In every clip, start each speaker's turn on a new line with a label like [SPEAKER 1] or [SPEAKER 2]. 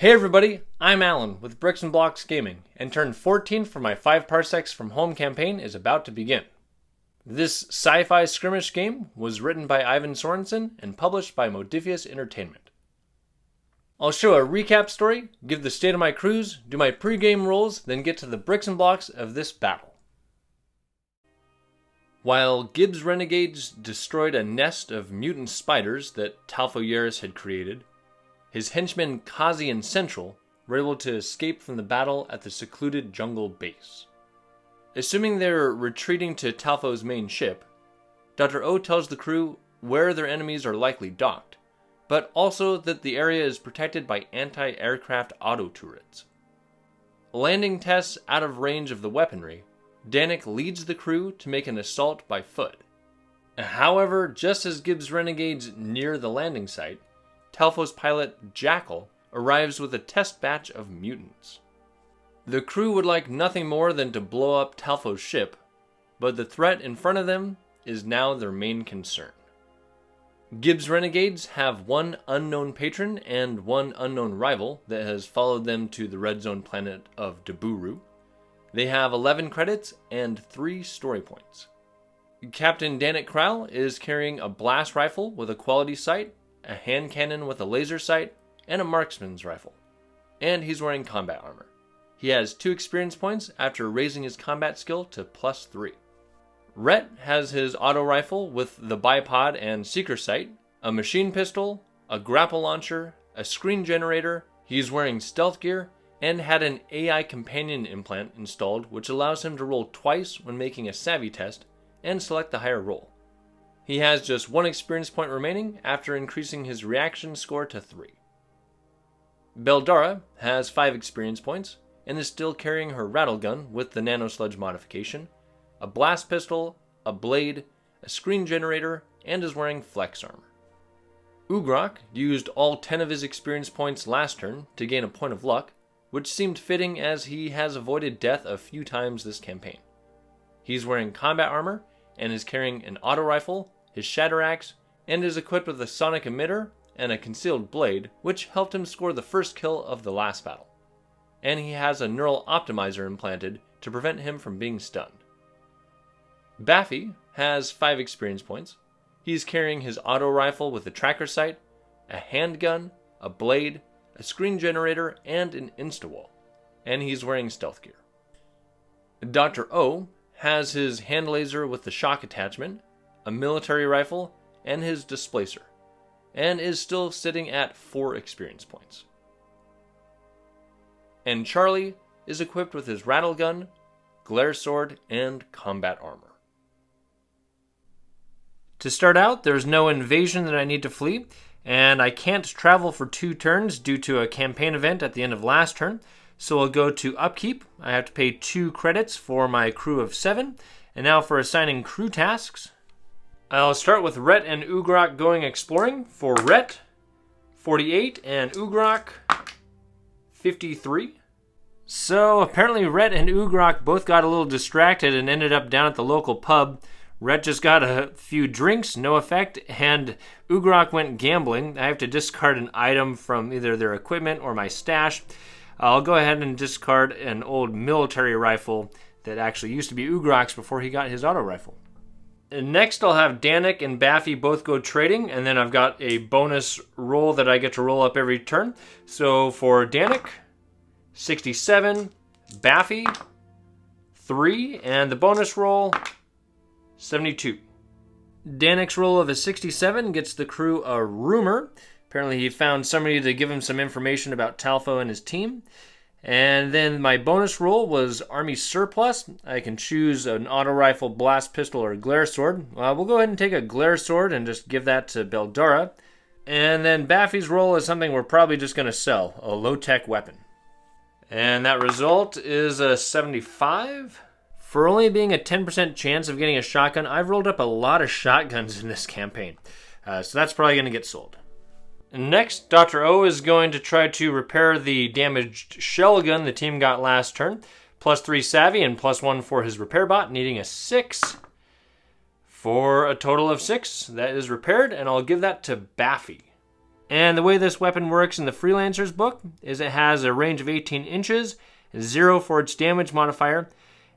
[SPEAKER 1] Hey everybody, I'm Alan with Bricks and Blocks Gaming, and turn 14 for my 5 Parsecs from Home campaign is about to begin. This sci-fi skirmish game was written by Ivan Sorensen and published by Modifius Entertainment. I'll show a recap story, give the state of my crews, do my pre-game rolls, then get to the bricks and blocks of this battle. While Gibbs renegades destroyed a nest of mutant spiders that Talfo had created, his henchmen Kazi and Central were able to escape from the battle at the secluded jungle base. Assuming they're retreating to Talfo's main ship, Dr. O tells the crew where their enemies are likely docked, but also that the area is protected by anti-aircraft auto turrets. Landing tests out of range of the weaponry, Danik leads the crew to make an assault by foot. However, just as Gibbs renegades near the landing site, Talfo's pilot, Jackal, arrives with a test batch of mutants. The crew would like nothing more than to blow up Talfo's ship, but the threat in front of them is now their main concern. Gibbs renegades have one unknown patron and one unknown rival that has followed them to the red zone planet of Daburu. They have 11 credits and 3 story points. Captain Danik Krall is carrying a blast rifle with a quality sight, a hand cannon with a laser sight, and a marksman's rifle. And he's wearing combat armor. He has 2 experience points after raising his combat skill to +3. Rhett has his auto rifle with the bipod and seeker sight, a machine pistol, a grapple launcher, a screen generator, he's wearing stealth gear, and had an AI companion implant installed which allows him to roll twice when making a savvy test and select the higher roll. He has just 1 experience point remaining after increasing his reaction score to 3. Beldara has 5 experience points and is still carrying her rattle gun with the nanosludge modification, a blast pistol, a blade, a screen generator, and is wearing flex armor. Ugrok used all 10 of his experience points last turn to gain a point of luck, which seemed fitting as he has avoided death a few times this campaign. He's wearing combat armor and is carrying an auto rifle, his shatter axe, and is equipped with a sonic emitter and a concealed blade, which helped him score the first kill of the last battle. And he has a neural optimizer implanted to prevent him from being stunned. Baffy has 5 experience points. He's carrying his auto rifle with a tracker sight, a handgun, a blade, a screen generator, and an insta-wall. And he's wearing stealth gear. Dr. O has his hand laser with the shock attachment, a military rifle, and his displacer, and is still sitting at 4 experience points. And Charlie is equipped with his rattle gun, glare sword, and combat armor. To start out, there's no invasion that I need to flee, and I can't travel for 2 turns due to a campaign event at the end of last turn, so I'll go to upkeep. I have to pay 2 credits for my crew of 7, and now for assigning crew tasks, I'll start with Rhett and Ugrok going exploring. For Rhett, 48, and Ugrok, 53. So apparently Rhett and Ugrok both got a little distracted and ended up down at the local pub. Rhett just got a few drinks, no effect, and Ugrok went gambling. I have to discard an item from either their equipment or my stash. I'll go ahead and discard an old military rifle that actually used to be Ugrok's before he got his auto rifle. And next I'll have Danik and Baffy both go trading, and then I've got a bonus roll that I get to roll up every turn. So for Danik, 67, Baffy, 3, and the bonus roll, 72. Danik's roll of a 67 gets the crew a rumor. Apparently he found somebody to give him some information about Talfo and his team. And then my bonus roll was Army Surplus. I can choose an auto rifle, blast pistol, or glare sword. We'll go ahead and take a glare sword and just give that to Beldara. And then Baffy's roll is something we're probably just going to sell, a low-tech weapon. And that result is a 75. For only being a 10% chance of getting a shotgun, I've rolled up a lot of shotguns in this campaign. So that's probably going to get sold. Next, Dr. O is going to try to repair the damaged shell gun the team got last turn. +3 savvy and +1 for his repair bot, needing a 6. For a total of 6, that is repaired, and I'll give that to Baffy. And the way this weapon works in the Freelancer's book is it has a range of 18 inches, 0 for its damage modifier,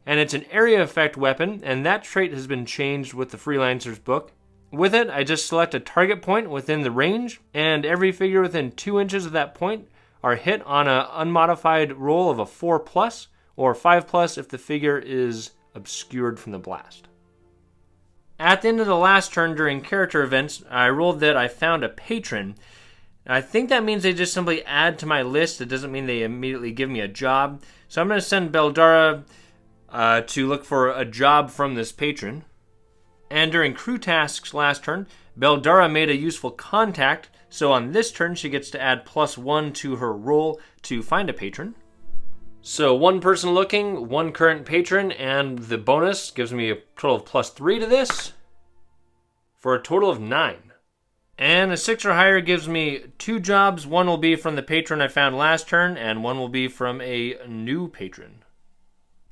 [SPEAKER 1] and it's an area effect weapon, and that trait has been changed with the Freelancer's book. With it, I just select a target point within the range, and every figure within 2 inches of that point are hit on an unmodified roll of a 4+, or 5+ if the figure is obscured from the blast. At the end of the last turn during character events, I rolled that I found a patron. I think that means they just simply add to my list. It doesn't mean they immediately give me a job. So I'm going to send Beldara to look for a job from this patron. And during crew tasks last turn, Beldara made a useful contact. So on this turn, she gets to add +1 to her roll to find a patron. So one person looking, one current patron, and the bonus gives me a total of +3 to this for a total of 9. And a 6 or higher gives me 2 jobs. One will be from the patron I found last turn, and one will be from a new patron.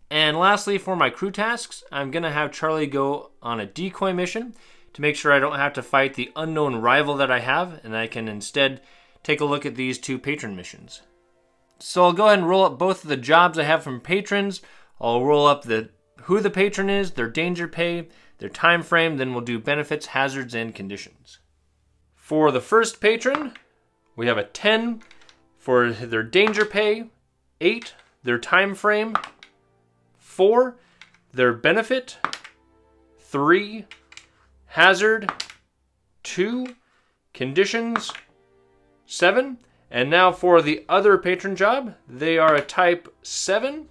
[SPEAKER 1] And lastly, for my crew tasks, I'm going to have Charlie go on a decoy mission to make sure I don't have to fight the unknown rival that I have, and I can instead take a look at these 2 patron missions. So I'll go ahead and roll up both of the jobs I have from patrons. I'll roll up who the patron is, their danger pay, their time frame, then we'll do benefits, hazards, and conditions. For the first patron, we have a 10 for their danger pay, 8 their time frame, 4 their benefit, 3 hazard, 2 conditions, 7. And now for the other patron job, they are a type 7.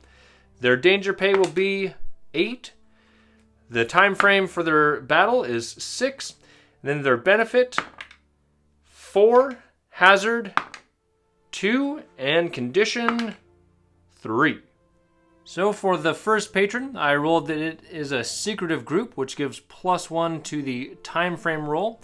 [SPEAKER 1] Their danger pay will be 8. The time frame for their battle is 6. Then their benefit, 4. Hazard, 2. And condition, 3. So for the first patron, I rolled that it is a secretive group, which gives +1 to the time frame roll.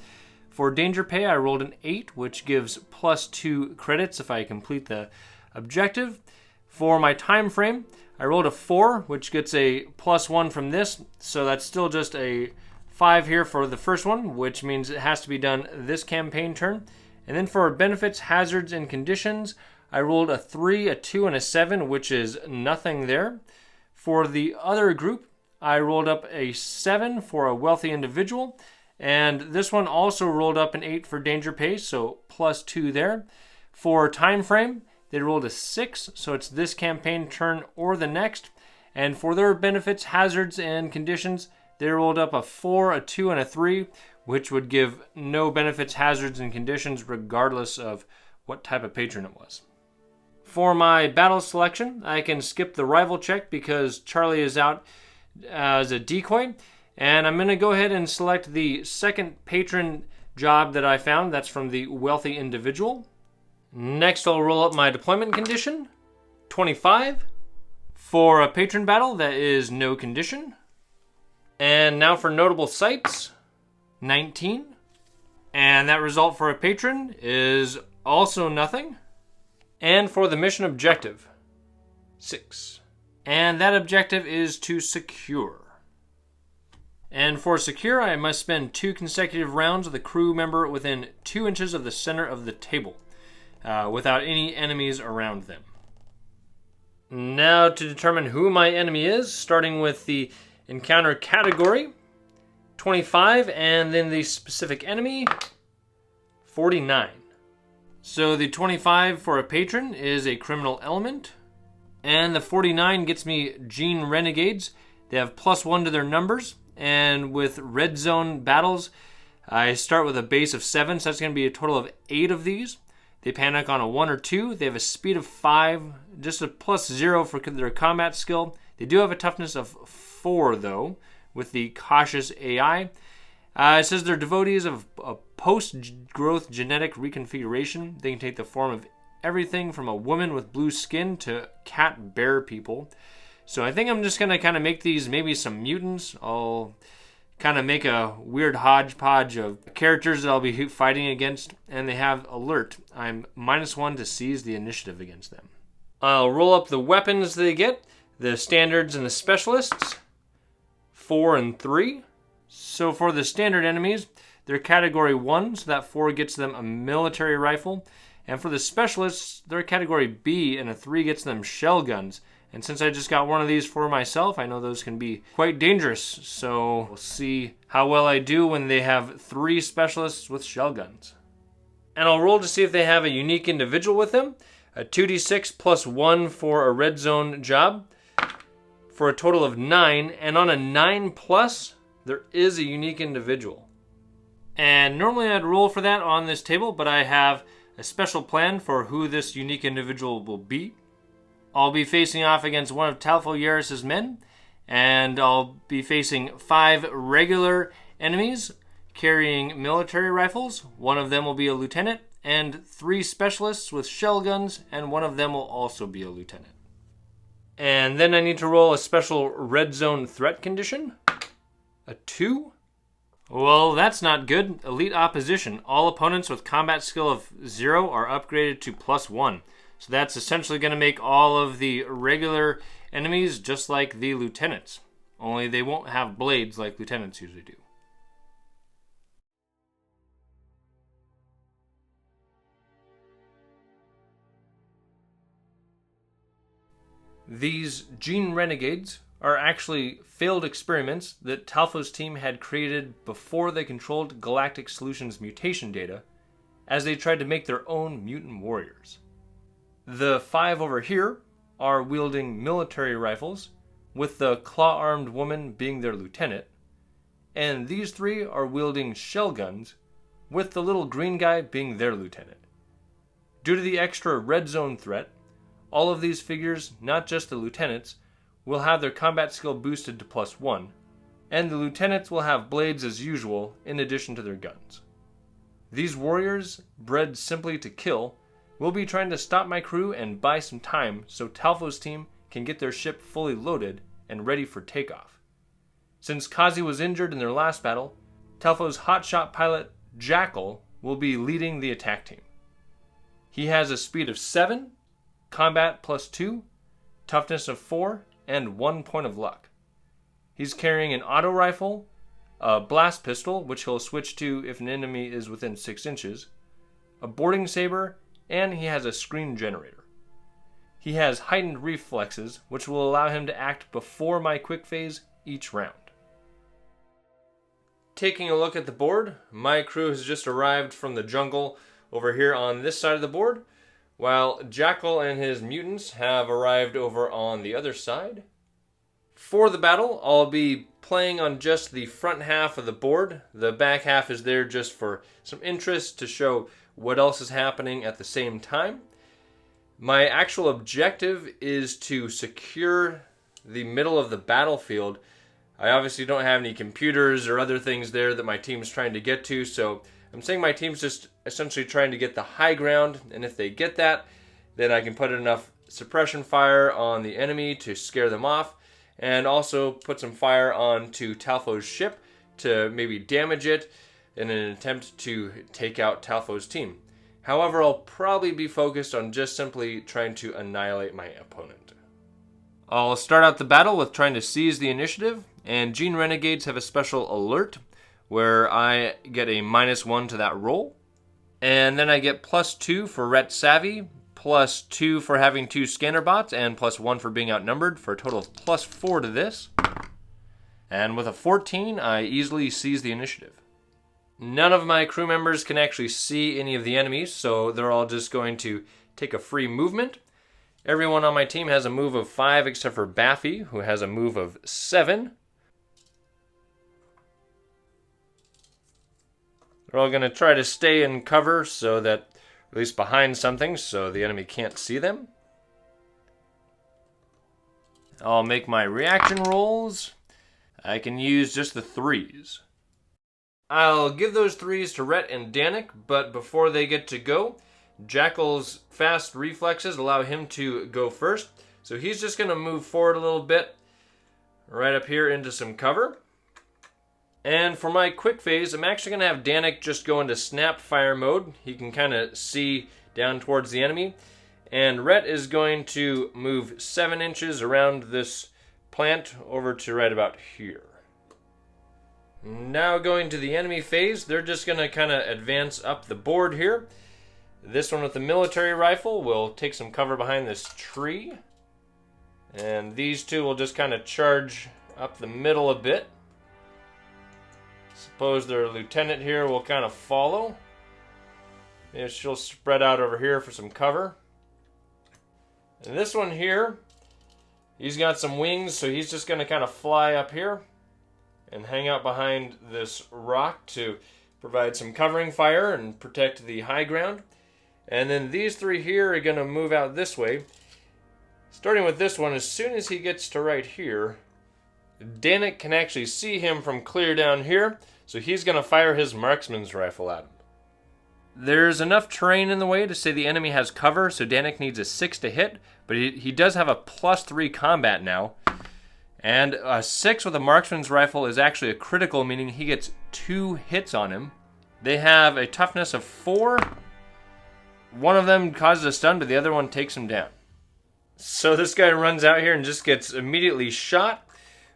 [SPEAKER 1] For danger pay, I rolled an 8, which gives +2 credits if I complete the objective. For my time frame, I rolled a 4, which gets a +1 from this, so that's still just a 5 here for the first one, which means it has to be done this campaign turn. And then for benefits, hazards, and conditions, I rolled a 3, a 2, and a 7, which is nothing there. For the other group, I rolled up a 7 for a wealthy individual, and this one also rolled up an 8 for danger pay, so +2 there. For time frame, they rolled a 6, so it's this campaign turn or the next. And for their benefits, hazards, and conditions, they rolled up a 4, a 2, and a 3, which would give no benefits, hazards, and conditions regardless of what type of patron it was. For my battle selection, I can skip the rival check because Charlie is out as a decoy. And I'm going to go ahead and select the second patron job that I found. That's from the wealthy individual. Next, I'll roll up my deployment condition, 25. For a patron battle, that is no condition. And now for notable sites, 19. And that result for a patron is also nothing. And for the mission objective, 6. And that objective is to secure. And for secure, I must spend 2 consecutive rounds with a crew member within 2 inches of the center of the table, without any enemies around them. Now to determine who my enemy is, starting with the encounter category, 25, and then the specific enemy, 49. So the 25 for a patron is a criminal element, and the 49 gets me Gene Renegades. They have +1 to their numbers. And with red zone battles, I start with a base of 7, so that's going to be a total of 8 of these. They panic on a 1 or 2. They have a speed of 5, just a +0 for their combat skill. They do have a toughness of 4, though, with the cautious AI. It says they're devotees of a post-growth genetic reconfiguration. They can take the form of everything from a woman with blue skin to cat bear people. So I think I'm just going to kind of make these maybe some mutants. I'll kind of make a weird hodgepodge of characters that I'll be fighting against. And they have alert. I'm -1 to seize the initiative against them. I'll roll up the weapons they get. The standards and the specialists. 4 and 3. So for the standard enemies, they're category 1, so that 4 gets them a military rifle. And for the specialists, they're category B, and a 3 gets them shell guns. And since I just got one of these for myself, I know those can be quite dangerous. So we'll see how well I do when they have 3 specialists with shell guns. And I'll roll to see if they have a unique individual with them. A 2d6 plus 1 for a red zone job, for a total of 9. And on a 9 plus, there is a unique individual. And normally I'd roll for that on this table, but I have a special plan for who this unique individual will be. I'll be facing off against one of Talfo Yaris's men, and I'll be facing 5 regular enemies carrying military rifles. One of them will be a lieutenant, and 3 specialists with shell guns, and one of them will also be a lieutenant. And then I need to roll a special red zone threat condition. A 2. Well, that's not good. Elite opposition. All opponents with combat skill of 0 are upgraded to +1. So that's essentially going to make all of the regular enemies just like the lieutenants. Only they won't have blades like lieutenants usually do. These gene renegades are actually failed experiments that Talfo's team had created before they controlled Galactic Solutions mutation data, as they tried to make their own mutant warriors. The 5 over here are wielding military rifles, with the claw-armed woman being their lieutenant, and these 3 are wielding shell guns, with the little green guy being their lieutenant. Due to the extra red zone threat, all of these figures, not just the lieutenants, will have their combat skill boosted to +1, and the lieutenants will have blades as usual in addition to their guns. These warriors, bred simply to kill, will be trying to stop my crew and buy some time so Talfo's team can get their ship fully loaded and ready for takeoff. Since Kazi was injured in their last battle, Talfo's hotshot pilot, Jackal, will be leading the attack team. He has a speed of 7, combat +2, toughness of 4, and 1 point of luck. He's carrying an auto rifle, a blast pistol, which he'll switch to if an enemy is within 6 inches, a boarding saber, and he has a screen generator. He has heightened reflexes, which will allow him to act before my quick phase each round. Taking a look at the board, my crew has just arrived from the jungle over here on this side of the board, while Jackal and his mutants have arrived over on the other side. For the battle, I'll be playing on just the front half of the board. The back half is there just for some interest to show what else is happening at the same time. My actual objective is to secure the middle of the battlefield. I obviously don't have any computers or other things there that my team's trying to get to, so I'm saying my team's just essentially trying to get the high ground, and if they get that, then I can put enough suppression fire on the enemy to scare them off, and also put some fire onto Talfo's ship to maybe damage it in an attempt to take out Talfo's team. However, I'll probably be focused on just simply trying to annihilate my opponent. I'll start out the battle with trying to seize the initiative, and Gene Renegades have a special alert where I get a -1 to that roll. And then I get +2 for Ret Savvy, +2 for having 2 scanner bots, and +1 for being outnumbered, for a total of +4 to this. And with a 14, I easily seize the initiative. None of my crew members can actually see any of the enemies, so they're all just going to take a free movement. Everyone on my team has a move of 5 except for Baffy, who has a move of 7. They're all going to try to stay in cover so that, at least behind something, so the enemy can't see them. I'll make my reaction rolls. I can use just the 3s. I'll give those 3s to Rhett and Danik, but before they get to go, Jackal's fast reflexes allow him to go first. So he's just going to move forward a little bit, right up here into some cover. And for my quick phase, I'm actually going to have Danik just go into snap fire mode. He can kind of see down towards the enemy. And Rhett is going to move 7 inches around this plant over to right about here. Now going to the enemy phase, they're just going to kind of advance up the board here. This one with the military rifle will take some cover behind this tree. And these two will just kind of charge up the middle a bit. Suppose their lieutenant here will kind of follow. Maybe she'll spread out over here for some cover. And this one here, he's got some wings, so he's just going to kind of fly up here and hang out behind this rock to provide some covering fire and protect the high ground. And then these three here are going to move out this way. Starting with this one, as soon as he gets to right here, Danik can actually see him from clear down here, so he's going to fire his marksman's rifle at him. There's enough terrain in the way to say the enemy has cover, so Danik needs a 6 to hit, but he does have a +3 combat now. And a 6 with a marksman's rifle is actually a critical, meaning he gets 2 hits on him. They have a toughness of 4. One of them causes a stun, but the other one takes him down. So this guy runs out here and just gets immediately shot,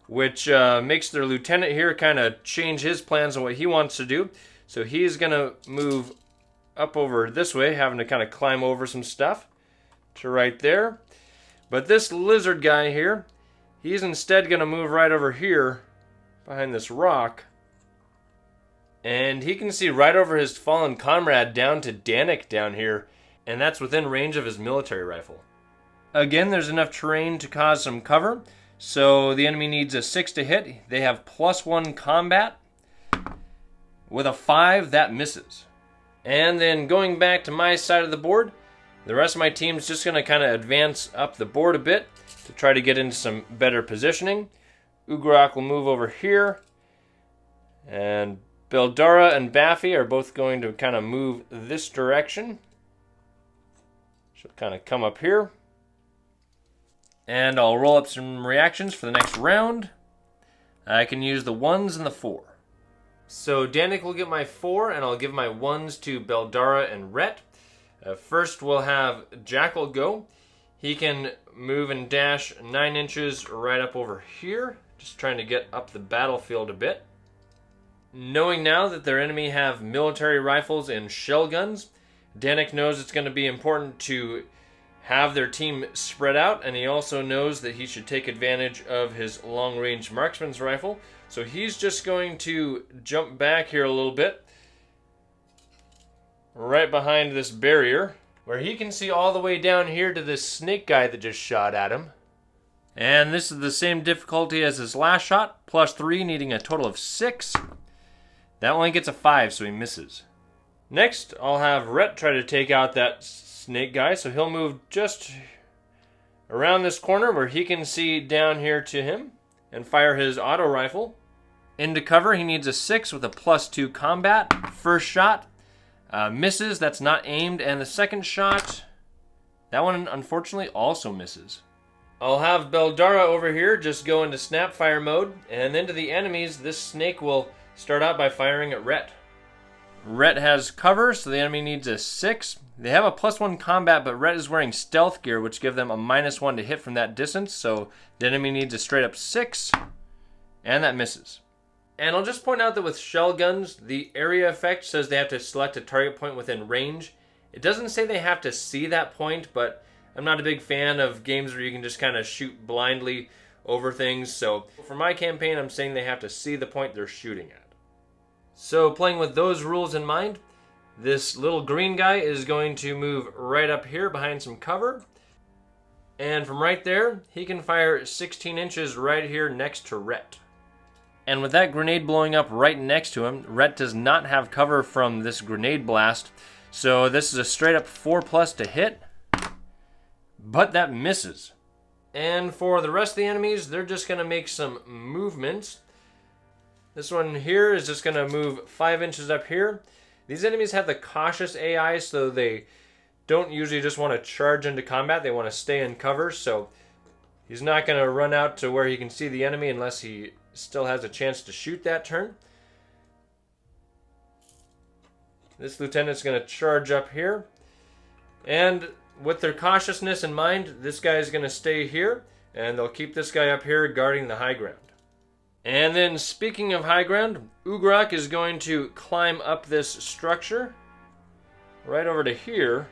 [SPEAKER 1] which makes their lieutenant here kind of change his plans on what he wants to do. So he's going to move up over this way, having to kind of climb over some stuff to right there. But this lizard guy here, he's instead going to move right over here behind this rock. And he can see right over his fallen comrade down to Danik down here. And that's within range of his military rifle. Again, there's enough terrain to cause some cover. So the enemy needs a 6 to hit. They have +1 combat. With a 5, that misses. And then going back to my side of the board, the rest of my team's just going to kind of advance up the board a bit to try to get into some better positioning. Ugrok will move over here. And Beldara and Baffy are both going to kind of move this direction. She'll kind of come up here. And I'll roll up some reactions for the next round. I can use the 1s and the 4. So Danik will get my 4, and I'll give my 1s to Beldara and Rhett. First we'll have Jackal go. He can move and dash 9 inches right up over here, just trying to get up the battlefield a bit. Knowing now that their enemy have military rifles and shell guns, Danik knows it's going to be important to have their team spread out, and he also knows that he should take advantage of his long-range marksman's rifle. So he's just going to jump back here a little bit, right behind this barrier, where he can see all the way down here to this snake guy that just shot at him. And this is the same difficulty as his last shot, +3, needing a total of 6. That only gets a 5, so he misses. Next, I'll have Rhett try to take out that snake guy, so he'll move just around this corner where he can see down here to him and fire his auto rifle. Into cover, he needs a 6 with a +2 combat. First shot misses, that's not aimed, and the second shot, that one unfortunately also misses. I'll have Beldara over here just go into snapfire mode, and then to the enemies, this snake will start out by firing at Rhett. Rhett has cover, so the enemy needs a 6. They have a +1 combat, but Rhett is wearing stealth gear, which give them a -1 to hit from that distance, so the enemy needs a straight up 6, and that misses. And I'll just point out that with shell guns, the area effect says they have to select a target point within range. It doesn't say they have to see that point, but I'm not a big fan of games where you can just kind of shoot blindly over things, so for my campaign, I'm saying they have to see the point they're shooting at. So playing with those rules in mind, this little green guy is going to move right up here behind some cover. And from right there, he can fire 16 inches right here next to Rhett. And with that grenade blowing up right next to him, Rhett does not have cover from this grenade blast. So this is a straight up 4+ to hit. But that misses. And for the rest of the enemies, they're just going to make some movements. This one here is just going to move 5 inches up here. These enemies have the cautious AI, so they don't usually just want to charge into combat. They want to stay in cover, so he's not going to run out to where he can see the enemy unless he still has a chance to shoot that turn. This lieutenant's going to charge up here. And with their cautiousness in mind, this guy is going to stay here, and they'll keep this guy up here guarding the high ground. And then speaking of high ground, Ugrok is going to climb up this structure right over to here.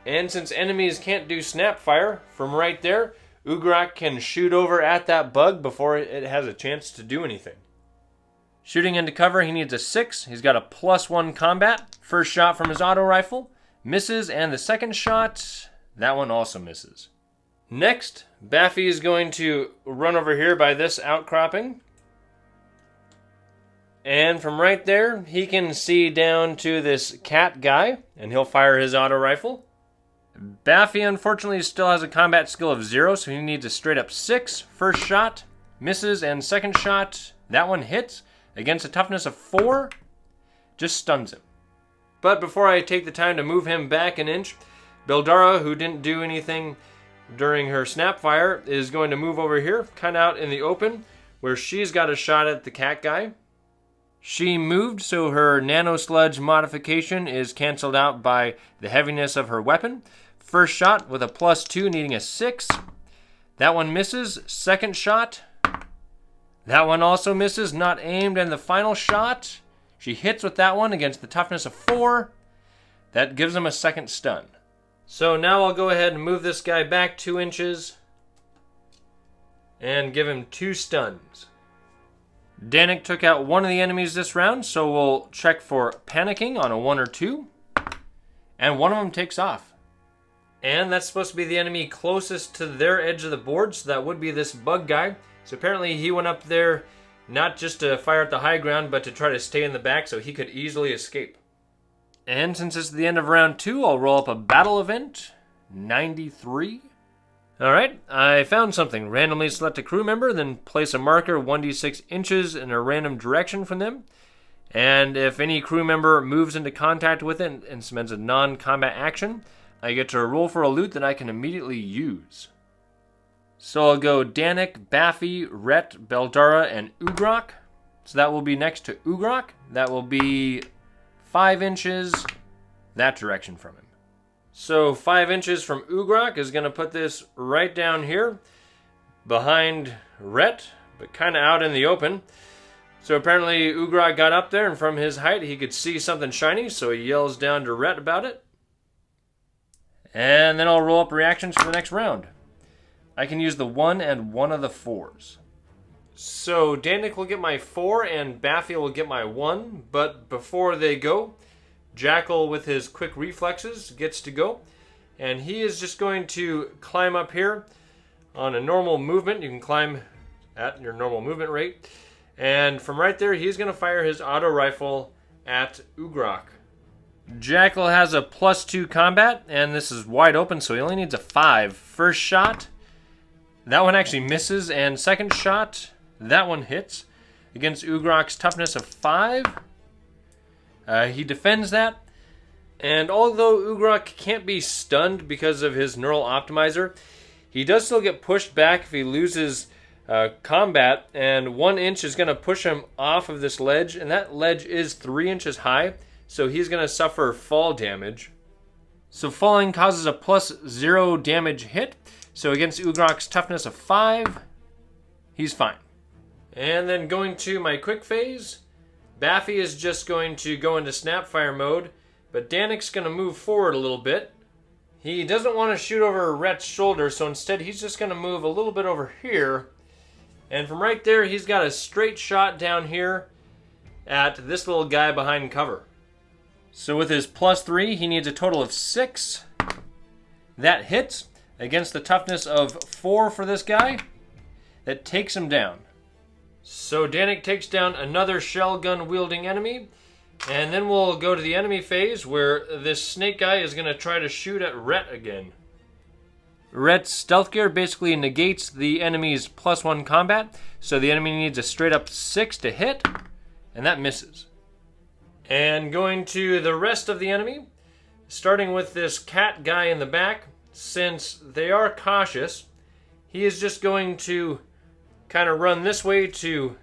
[SPEAKER 1] And since enemies can't do snap fire from right there, Ugrok can shoot over at that bug before it has a chance to do anything. Shooting into cover, he needs a 6. He's got a +1 combat. First shot from his auto rifle misses, and the second shot, that one also misses. Next, Baffy is going to run over here by this outcropping. And from right there, he can see down to this cat guy, and he'll fire his auto rifle. Baffy, unfortunately, still has a combat skill of 0, so he needs a straight up 6. First shot, misses, and second shot, that one hits. Against a toughness of 4, just stuns him. But before I take the time to move him back an inch, Beldara, who didn't do anything during her snapfire, is going to move over here, kind of out in the open, where she's got a shot at the cat guy. She moved, so her nano sludge modification is canceled out by the heaviness of her weapon. First shot with a +2, needing a 6. That one misses. Second shot, that one also misses, not aimed. And the final shot, she hits with that one against the toughness of 4. That gives him a second stun. So now I'll go ahead and move this guy back 2 inches and give him 2 stuns. Danik took out one of the enemies this round, so we'll check for panicking on a 1 or 2. And one of them takes off. And that's supposed to be the enemy closest to their edge of the board, so that would be this bug guy. So apparently he went up there not just to fire at the high ground, but to try to stay in the back so he could easily escape. And since it's the end of round 2, I'll roll up a battle event, 93. Alright, I found something. Randomly select a crew member, then place a marker 1d6 inches in a random direction from them. And if any crew member moves into contact with it and spends a non-combat action, I get to roll for a loot that I can immediately use. So I'll go Danik, Baffy, Rhett, Beldara, and Ugrok. So that will be next to Ugrok. That will be 5 inches that direction from him. So 5 inches from Ugrok is going to put this right down here behind Rhett, but kind of out in the open. So apparently Ugrok got up there, and from his height he could see something shiny, so he yells down to Rhett about it. And then I'll roll up reactions for the next round. I can use the 1 and 1 of the 4s. So Danik will get my 4 and Baffy will get my 1, but before they go, Jackal with his quick reflexes gets to go, and he is just going to climb up here on a normal movement. You can climb at your normal movement rate, and from right there he's going to fire his auto rifle at Ugrok. Jackal has a +2 combat, and this is wide open, so he only needs a 5. First shot, that one actually misses, and second shot, that one hits against Ugrok's toughness of 5. He defends that, and although Ugrok can't be stunned because of his neural optimizer, he does still get pushed back if he loses combat, and 1 inch is going to push him off of this ledge, and that ledge is 3 inches high, so he's going to suffer fall damage. So falling causes a +0 damage hit, so against Ugrok's toughness of 5, he's fine. And then going to my quick phase, Baffy is just going to go into snapfire mode, but Danik's going to move forward a little bit. He doesn't want to shoot over Rhett's shoulder, so instead he's just going to move a little bit over here. And from right there, he's got a straight shot down here at this little guy behind cover. So with his +3, he needs a total of 6. That hits against the toughness of 4 for this guy. That takes him down. So Danik takes down another shell gun wielding enemy, and then we'll go to the enemy phase where this snake guy is going to try to shoot at Rhett again. Rhett's stealth gear basically negates the enemy's +1 combat, so the enemy needs a straight up 6 to hit, and that misses. And going to the rest of the enemy, starting with this cat guy in the back, since they are cautious, he is just going to kind of run this way to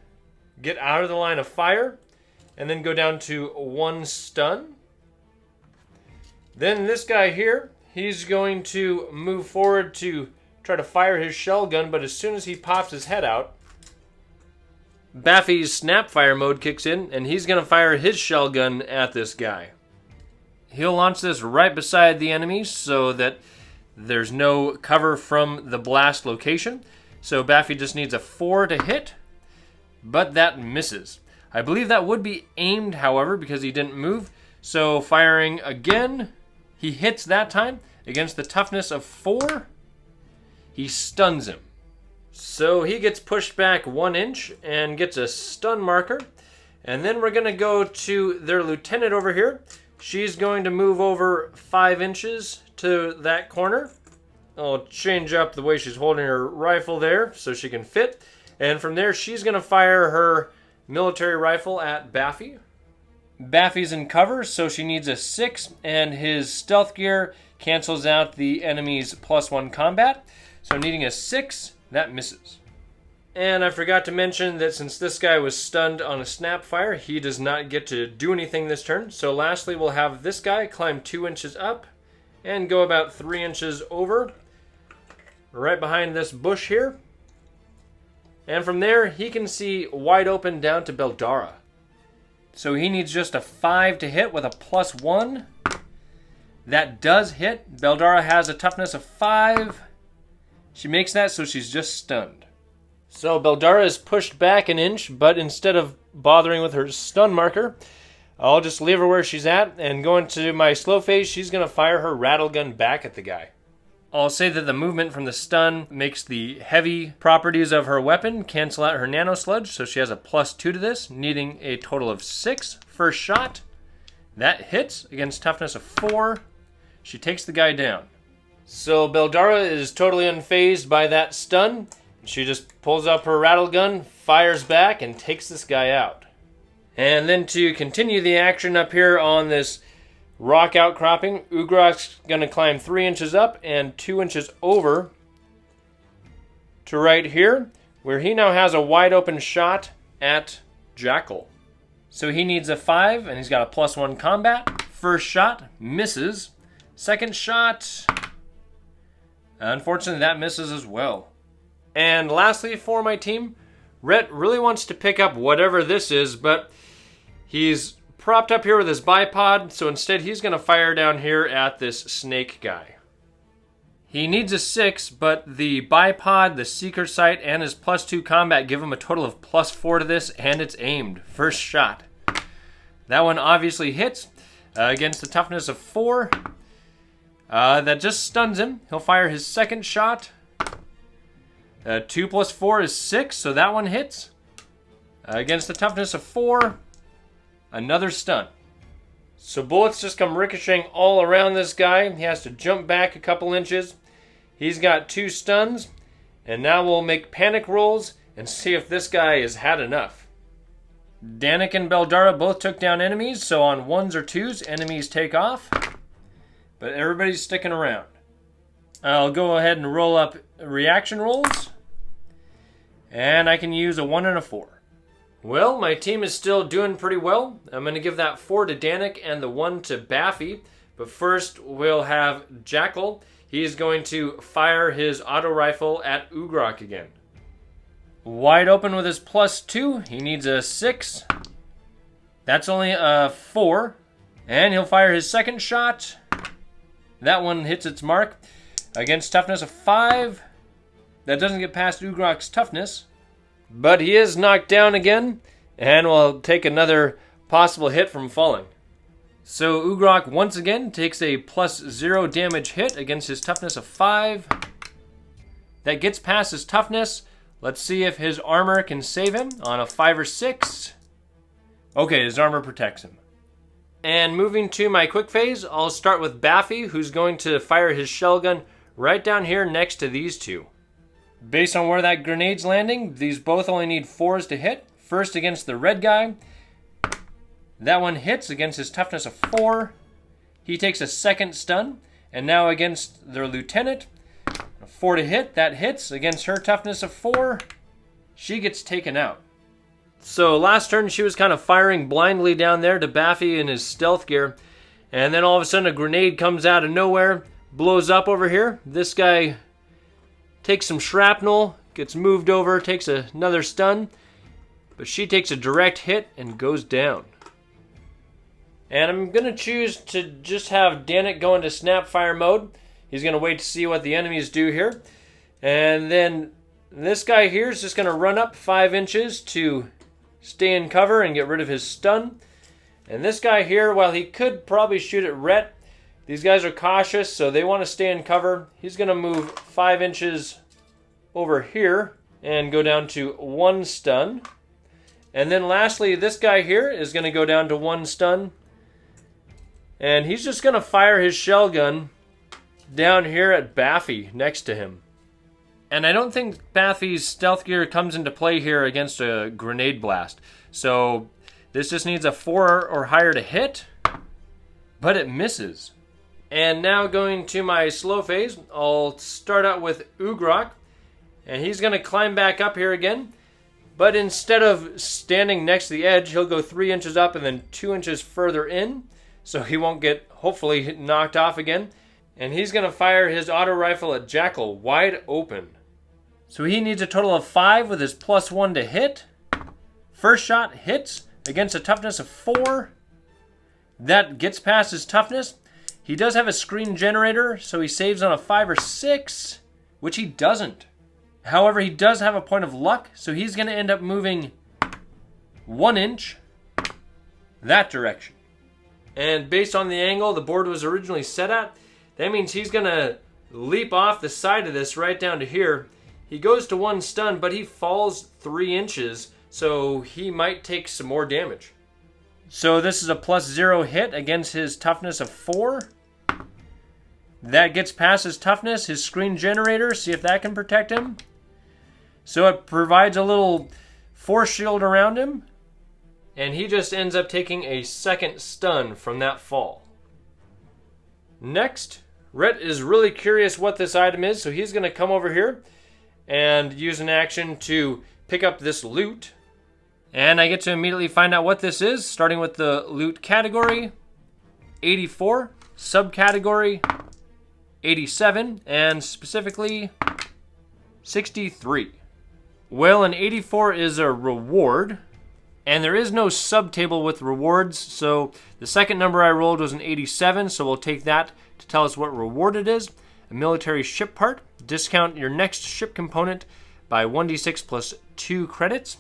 [SPEAKER 1] get out of the line of fire, and then go down to 1 stun. Then this guy here, he's going to move forward to try to fire his shell gun, but as soon as he pops his head out, Baffy's snapfire mode kicks in, and he's going to fire his shell gun at this guy. He'll launch this right beside the enemy so that there's no cover from the blast location. So Baffy just needs a 4 to hit, but that misses. I believe that would be aimed, however, because he didn't move. So firing again, he hits that time against the toughness of 4. He stuns him. So he gets pushed back 1 inch and gets a stun marker. And then we're going to go to their lieutenant over here. She's going to move over 5 inches to that corner. I'll change up the way she's holding her rifle there so she can fit. And from there, she's going to fire her military rifle at Baffy. Baffy's in cover, so she needs a 6, and his stealth gear cancels out the enemy's +1 combat. So needing a 6, that misses. And I forgot to mention that since this guy was stunned on a snap fire, he does not get to do anything this turn. So lastly, we'll have this guy climb 2 inches up and go about 3 inches over, right behind this bush here. And from there, he can see wide open down to Beldara. So he needs just a 5 to hit with a +1. That does hit. Beldara has a toughness of 5. She makes that, so she's just stunned. So Beldara is pushed back 1 inch, but instead of bothering with her stun marker, I'll just leave her where she's at, and going to my slow phase, she's going to fire her rattle gun back at the guy. I'll say that the movement from the stun makes the heavy properties of her weapon cancel out her nano sludge, so she has a +2 to this, needing a total of 6. First shot, that hits against toughness of 4. She takes the guy down. So Beldara is totally unfazed by that stun. She just pulls up her rattle gun, fires back, and takes this guy out. And then to continue the action up here on this rock outcropping, Ugrok's going to climb 3 inches up and 2 inches over to right here, where he now has a wide open shot at Jackal. So he needs a 5, and he's got a +1 combat. First shot misses. Second shot, unfortunately, that misses as well. And lastly for my team, Rhett really wants to pick up whatever this is, but he's propped up here with his bipod, so instead he's going to fire down here at this snake guy. He needs a 6, but the bipod, the seeker sight, and his +2 combat give him a total of +4 to this, and it's aimed. First shot. That one obviously hits against the toughness of 4. That just stuns him. He'll fire his second shot. 2 + 4 is 6, so that one hits. Against the toughness of 4, another stun. So bullets just come ricocheting all around this guy. He has to jump back a couple inches. He's got 2 stuns. And now we'll make panic rolls and see if this guy has had enough. Danik and Beldara both took down enemies, so on 1s or 2s, enemies take off. But everybody's sticking around. I'll go ahead and roll up reaction rolls. And I can use a 1 and a 4. Well, my team is still doing pretty well. I'm going to give that 4 to Danik and the 1 to Baffy. But first, we'll have Jackal. He's going to fire his auto rifle at Ugrok again. Wide open with his +2. He needs a 6. That's only a 4. And he'll fire his second shot. That one hits its mark against toughness of 5. That doesn't get past Ugrok's toughness. But he is knocked down again, and will take another possible hit from falling. So Ugrok once again takes a +0 damage hit against his toughness of 5. That gets past his toughness. Let's see if his armor can save him on a 5 or 6. Okay, his armor protects him. And moving to my quick phase, I'll start with Baffy, who's going to fire his shell gun right down here next to these two. Based on where that grenade's landing, these both only need 4s to hit. First against the red guy. That one hits against his toughness of 4. He takes a second stun. And now against their lieutenant, a 4 to hit. That hits against her toughness of 4. She gets taken out. So last turn she was kind of firing blindly down there to Baffy in his stealth gear. And then all of a sudden a grenade comes out of nowhere, blows up over here. This guy takes some shrapnel, gets moved over, takes another stun. but she takes a direct hit and goes down. And I'm going to choose to just have Danik go into Snapfire mode. He's going to wait to see what the enemies do here. And then this guy here is just going to run up 5 inches to stay in cover and get rid of his stun. And this guy here, while he could probably shoot at Rhett, these guys are cautious, so they want to stay in cover. He's going to move 5 inches over here and go down to 1 stun. And then lastly, this guy here is going to go down to 1 stun. And he's just going to fire his shell gun down here at Baffy next to him. And I don't think Baffy's stealth gear comes into play here against a grenade blast. So this just needs a 4 or higher to hit, but it misses. And now going to my slow phase, I'll start out with Ugrok. And he's going to climb back up here again. But instead of standing next to the edge, he'll go 3 inches up and then 2 inches further in. So he won't get, hopefully, knocked off again. And he's going to fire his auto rifle at Jackal wide open. So he needs a total of 5 with his +1 to hit. First shot hits against a toughness of 4. That gets past his toughness. He does have a screen generator, so he saves on a 5 or 6, which he doesn't. However, he does have a point of luck, so he's going to end up moving 1 inch that direction. And based on the angle the board was originally set at, that means he's going to leap off the side of this right down to here. He goes to 1 stun, but he falls 3 inches, so he might take some more damage. So this is a +0 hit against his toughness of 4. That gets past his toughness, his screen generator, see if that can protect him. So it provides a little force shield around him, and he just ends up taking a 2nd stun from that fall. Next, Rhett is really curious what this item is, so he's going to come over here and use an action to pick up this loot. And I get to immediately find out what this is, starting with the loot category, 84, subcategory, 87, and specifically 63. Well, an 84 is a reward, and there is no subtable with rewards, so the second number I rolled was an 87, so we'll take that to tell us what reward it is. A military ship part. Discount your next ship component by 1d6 plus 2 credits.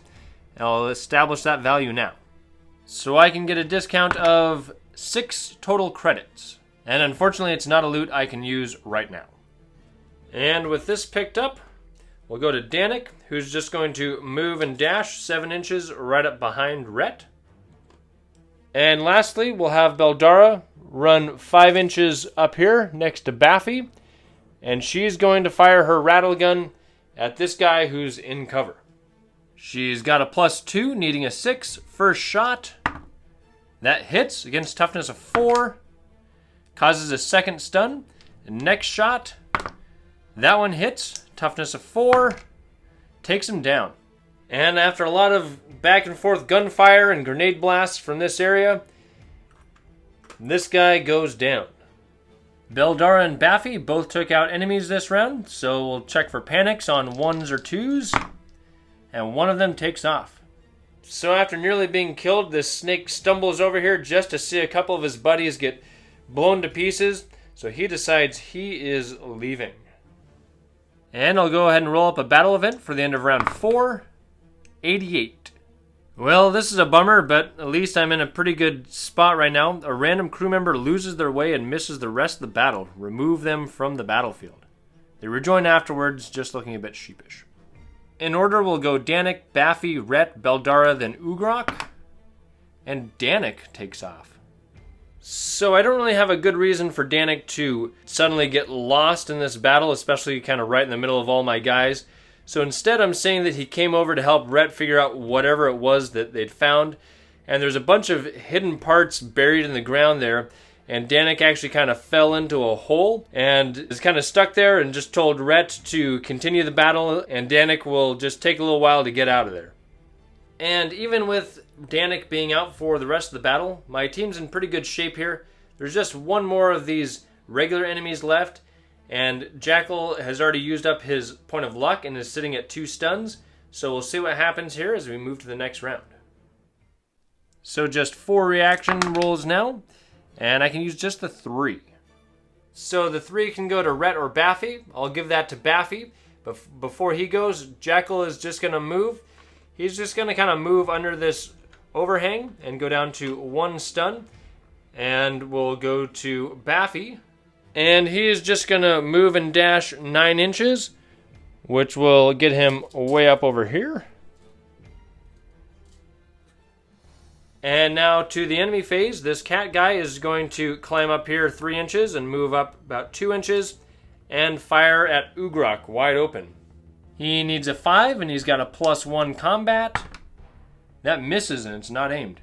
[SPEAKER 1] I'll establish that value now. So I can get a discount of 6 total credits. And unfortunately, it's not a loot I can use right now. And with this picked up, we'll go to Danik, who's just going to move and dash 7 inches right up behind Rhett. And lastly, we'll have Beldara run 5 inches up here next to Baffy. And she's going to fire her rattle gun at this guy who's in cover. She's got a +2, needing a 6. First shot. That hits against toughness of 4. Causes a 2nd stun. And next shot. That one hits. Toughness of 4. Takes him down. And after a lot of back and forth gunfire and grenade blasts from this area, this guy goes down. Beldara and Baffy both took out enemies this round, so we'll check for panics on 1s or 2s, and one of them takes off. So after nearly being killed, this snake stumbles over here just to see a couple of his buddies get blown to pieces, so he decides he is leaving. And I'll go ahead and roll up a battle event for the end of round 4, 88. Well, this is a bummer, but at least I'm in a pretty good spot right now. A random crew member loses their way and misses the rest of the battle. Remove them from the battlefield. They rejoin afterwards, just looking a bit sheepish. In order, we'll go Danik, Baffy, Rhett, Beldara, then Ugrok. And Danik takes off. So I don't really have a good reason for Danik to suddenly get lost in this battle, especially kind of right in the middle of all my guys. So instead, I'm saying that he came over to help Rhett figure out whatever it was that they'd found. And there's a bunch of hidden parts buried in the ground there. And Danik actually kind of fell into a hole and is kind of stuck there and just told Rhett to continue the battle. And Danik will just take a little while to get out of there. And even with Danik being out for the rest of the battle, my team's in pretty good shape here. There's just one more of these regular enemies left. And Jackal has already used up his point of luck and is sitting at 2 stuns. So we'll see what happens here as we move to the next round. So just 4 reaction rolls now, and I can use just the 3. So the 3 can go to Rhett or Baffy. I'll give that to Baffy. But before he goes, Jackal is just going to move. He's just going to kind of move under this overhang and go down to 1 stun. And we'll go to Baffy. And he is just going to move and dash 9 inches, which will get him way up over here. And now to the enemy phase, this cat guy is going to climb up here 3 inches and move up about 2 inches and fire at Ugrok wide open. He needs a 5 and he's got a +1 combat. That misses and it's not aimed.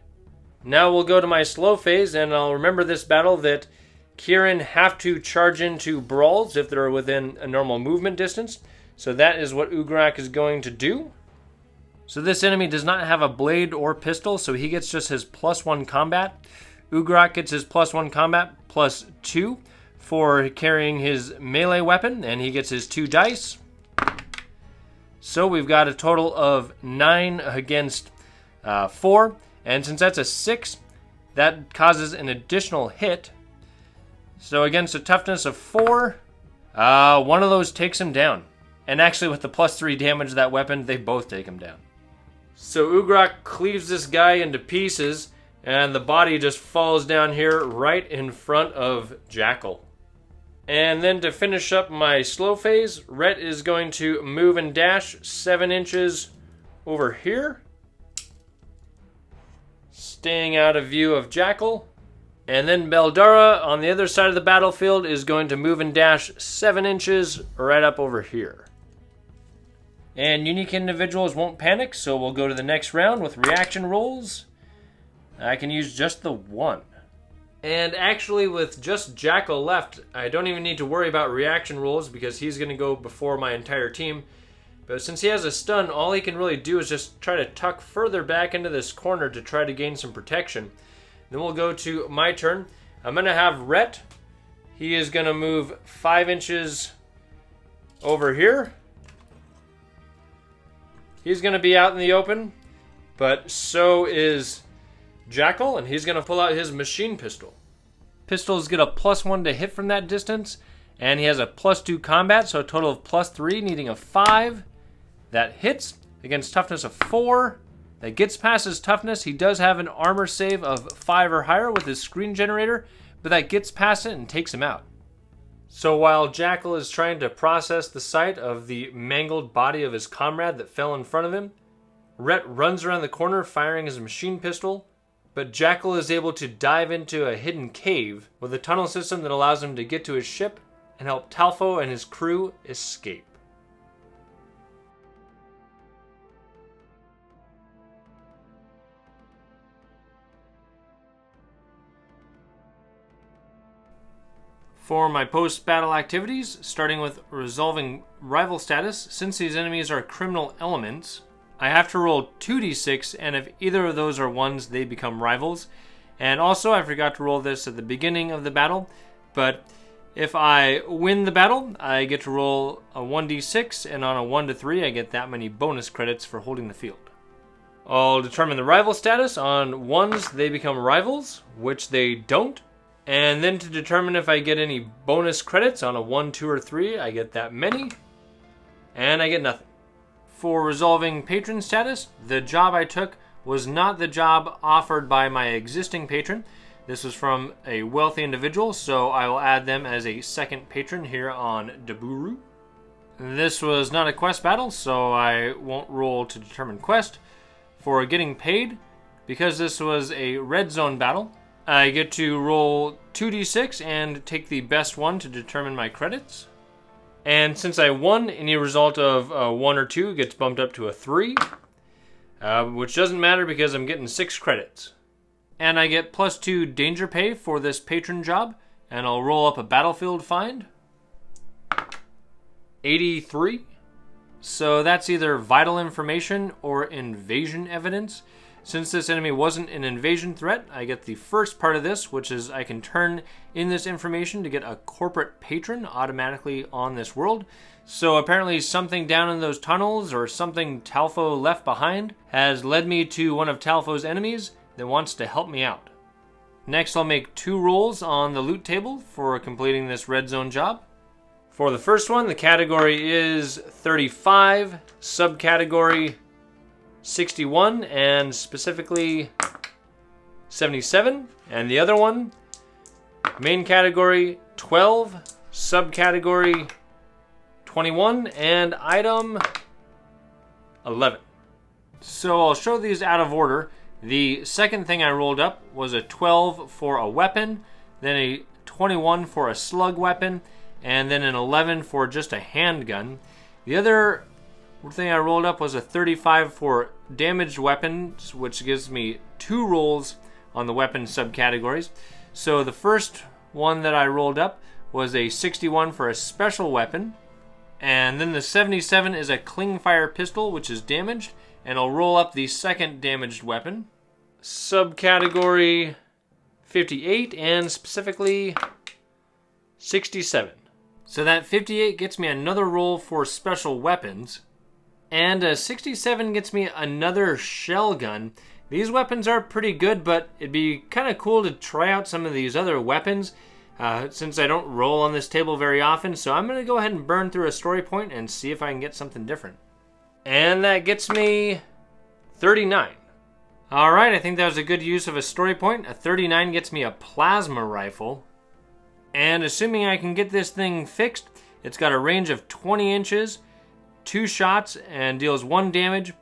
[SPEAKER 1] Now we'll go to my slow phase, and I'll remember this battle that Kieran have to charge into brawls if they're within a normal movement distance. So that is what Ugrok is going to do. So this enemy does not have a blade or pistol, so he gets just his +1 combat. Ugrok gets his +1 combat +2 for carrying his melee weapon, and he gets his 2 dice. So we've got a total of 9 against 4, and since that's a 6, that causes an additional hit. So against a toughness of 4, one of those takes him down. And actually with the +3 damage of that weapon, they both take him down. So Ugrok cleaves this guy into pieces, and the body just falls down here right in front of Jackal. And then to finish up my slow phase, Rhett is going to move and dash 7 inches over here, staying out of view of Jackal. And then Beldara on the other side of the battlefield is going to move and dash 7 inches right up over here. And unique individuals won't panic, so we'll go to the next round with reaction rolls. I can use just the 1. And actually with just Jackal left, I don't even need to worry about reaction rolls because he's going to go before my entire team. But since he has a stun, all he can really do is just try to tuck further back into this corner to try to gain some protection. Then we'll go to my turn. I'm going to have Rhett. He is going to move 5 inches over here. He's going to be out in the open, but so is Jackal, and he's going to pull out his machine pistol. Pistols get a +1 to hit from that distance, and he has a +2 combat, so a total of +3, needing a 5. That hits against toughness of 4. That gets past his toughness. He does have an armor save of 5 or higher with his screen generator, but that gets past it and takes him out. So while Jackal is trying to process the sight of the mangled body of his comrade that fell in front of him, Rhett runs around the corner firing his machine pistol, but Jackal is able to dive into a hidden cave with a tunnel system that allows him to get to his ship and help Talfo and his crew escape. For my post-battle activities, starting with resolving rival status, since these enemies are criminal elements, I have to roll 2d6, and if either of those are 1s, they become rivals. And also, I forgot to roll this at the beginning of the battle, but if I win the battle, I get to roll a 1d6, and on a 1 to 3, I get that many bonus credits for holding the field. I'll determine the rival status. On 1s, they become rivals, which they don't. And then to determine if I get any bonus credits on a 1, 2, or 3, I get that many, and I get nothing. For resolving patron status, the job I took was not the job offered by my existing patron. This was from a wealthy individual, so I will add them as a second patron here on Daburu. This was not a quest battle, so I won't roll to determine quest. For getting paid, because this was a red zone battle, I get to roll 2d6 and take the best one to determine my credits. And since I won, any result of 1 or 2 gets bumped up to a 3, which doesn't matter because I'm getting 6 credits. And I get +2 danger pay for this patron job, and I'll roll up a battlefield find. 83. So that's either vital information or invasion evidence. Since this enemy wasn't an invasion threat, I get the first part of this, which is I can turn in this information to get a corporate patron automatically on this world. So apparently something down in those tunnels, or something Talfo left behind, has led me to one of Talfo's enemies that wants to help me out. Next, I'll make 2 rolls on the loot table for completing this red zone job. For the first one, the category is 35, subcategory 61, and specifically 77. And the other one, main category 12, subcategory 21, and item 11. So I'll show these out of order. The second thing I rolled up was a 12 for a weapon, then a 21 for a slug weapon, and then an 11 for just a handgun. The other thing I rolled up was a 35 for damaged weapons, which gives me 2 rolls on the weapon subcategories. So the first one that I rolled up was a 61 for a special weapon, and then the 77 is a clingfire pistol, which is damaged, and I'll roll up the second damaged weapon. Subcategory 58, and specifically 67. So that 58 gets me another roll for special weapons, and a 67 gets me another shell gun. These weapons are pretty good, but it'd be kind of cool to try out some of these other weapons, since I don't roll on this table very often. So I'm going to go ahead and burn through a story point and see if I can get something different. And that gets me 39. Alright, I think that was a good use of a story point. A 39 gets me a plasma rifle. And assuming I can get this thing fixed, it's got a range of 20 inches, 2 shots, and deals 1 damage.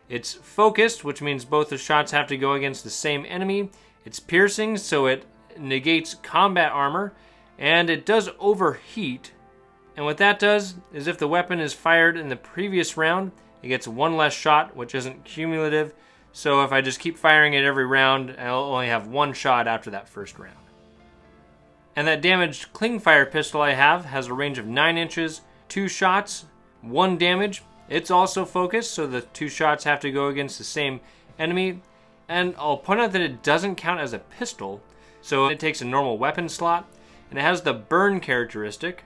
[SPEAKER 1] It's focused, which means both the shots have to go against the same enemy. It's piercing, so it negates combat armor, and it does overheat. And what that does is if the weapon is fired in the previous round, it gets 1 less shot, which isn't cumulative. So if I just keep firing it every round, I'll only have 1 shot after that first round. And that damaged clingfire pistol I have has a range of 9 inches, 2 shots, 1 damage. It's also focused, so the 2 shots have to go against the same enemy. And I'll point out that it doesn't count as a pistol, so it takes a normal weapon slot, and it has the burn characteristic.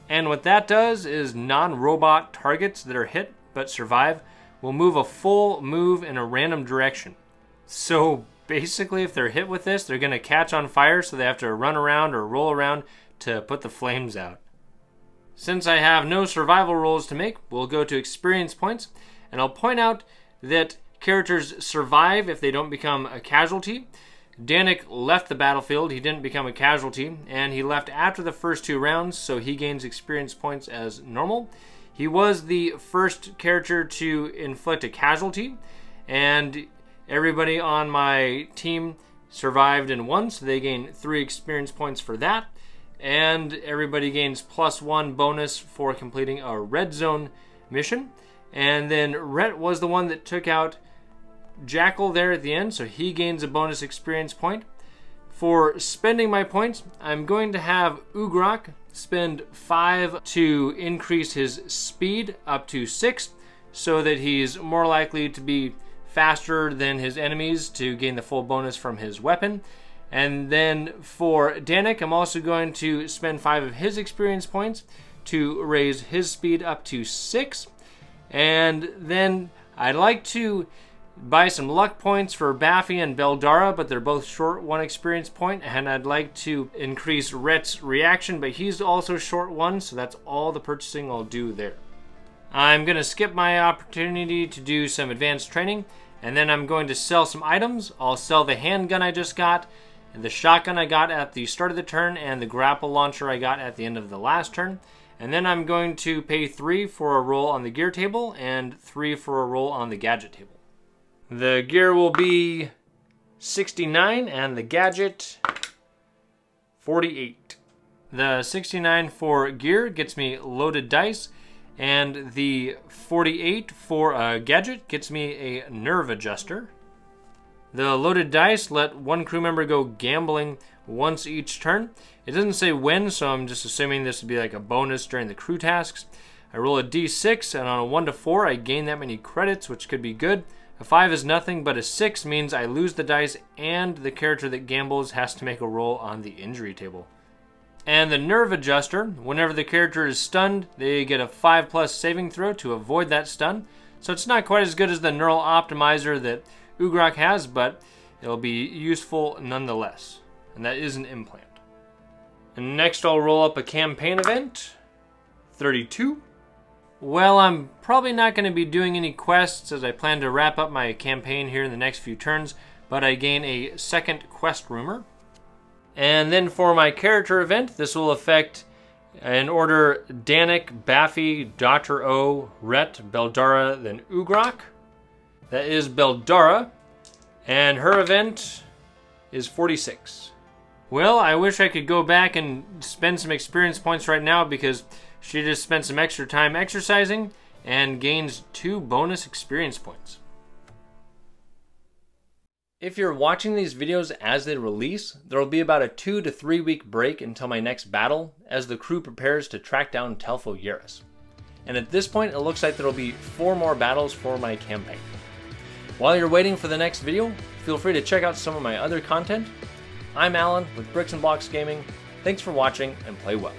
[SPEAKER 1] And what that does is non-robot targets that are hit but survive will move a full move in a random direction. So basically, if they're hit with this, they're going to catch on fire, so they have to run around or roll around to put the flames out. Since I have no survival rolls to make, we'll go to experience points, and I'll point out that characters survive if they don't become a casualty. Danik left the battlefield, he didn't become a casualty, and he left after the first 2 rounds, so he gains experience points as normal. He was the first character to inflict a casualty, and everybody on my team survived and won, so they gain 3 experience points for that. And everybody gains +1 bonus for completing a red zone mission. And then Rhett was the one that took out Jackal there at the end, so he gains a bonus experience point. For spending my points, I'm going to have Ugrok spend 5 to increase his speed up to 6, so that he's more likely to be faster than his enemies to gain the full bonus from his weapon. And then for Danik, I'm also going to spend 5 of his experience points to raise his speed up to 6. And then I'd like to buy some luck points for Baffy and Beldara, but they're both short 1 experience point. And I'd like to increase Rhett's reaction, but he's also short 1, so that's all the purchasing I'll do there. I'm going to skip my opportunity to do some advanced training, and then I'm going to sell some items. I'll sell the handgun I just got, and the shotgun I got at the start of the turn, and the grapple launcher I got at the end of the last turn. And then I'm going to pay 3 for a roll on the gear table and 3 for a roll on the gadget table. The gear will be 69 and the gadget 48. The 69 for gear gets me loaded dice, and the 48 for a gadget gets me a nerve adjuster. The loaded dice let 1 crew member go gambling once each turn. It doesn't say when, so I'm just assuming this would be like a bonus during the crew tasks. I roll a d6, and on a 1 to 4, I gain that many credits, which could be good. A 5 is nothing, but a 6 means I lose the dice, and the character that gambles has to make a roll on the injury table. And the nerve adjuster, whenever the character is stunned, they get a 5+ saving throw to avoid that stun. So it's not quite as good as the neural optimizer that Ugrok has, but it'll be useful nonetheless. And that is an implant. And next I'll roll up a campaign event, 32. Well, I'm probably not going to be doing any quests as I plan to wrap up my campaign here in the next few turns, but I gain a second quest rumor. And then for my character event, this will affect in order Danik, Baffy, Dr. O, Rhett, Beldara, then Ugrok. That is Beldara, and her event is 46. Well, I wish I could go back and spend some experience points right now because she just spent some extra time exercising and gains 2 bonus experience points. If you're watching these videos as they release, there will be about a 2 to 3 week break until my next battle as the crew prepares to track down Talfo. And at this point, it looks like there will be 4 more battles for my campaign. While you're waiting for the next video, feel free to check out some of my other content. I'm Alan with Bricks and Blocks Gaming. Thanks for watching and play well.